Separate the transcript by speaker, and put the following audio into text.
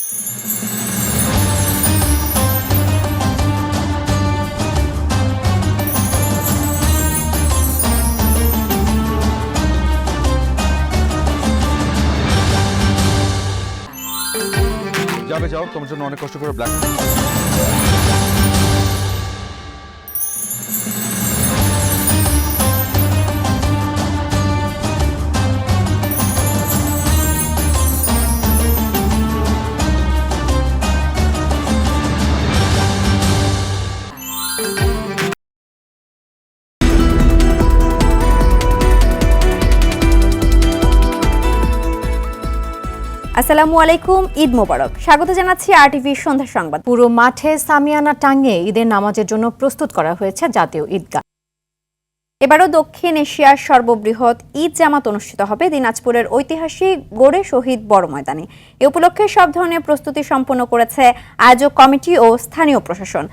Speaker 1: যাবে, যাও, তোমার জন্য অনেক কষ্ট করে ব্ল্যাক।
Speaker 2: আসসালামু আলাইকুম, ঈদ মোবারক। স্বাগত জানাচ্ছি RTV সন্ধ্যা সংবাদ।
Speaker 3: পুরো মাঠে সামিয়ানা টাঙিয়ে ঈদের নামাজের জন্য প্রস্তুত করা হয়েছে জাতীয় ঈদগাহ।
Speaker 2: এবারও দক্ষিণ এশিয়ার সর্ববৃহৎ ঈদ জামাত অনুষ্ঠিত হবে দিনাজপুরের ঐতিহাসিক গোড়ে শহীদ বড় ময়দানে। এ উপলক্ষে সব ধরনের প্রস্তুতি সম্পন্ন করেছে আয়োজক কমিটি ও স্থানীয় প্রশাসন।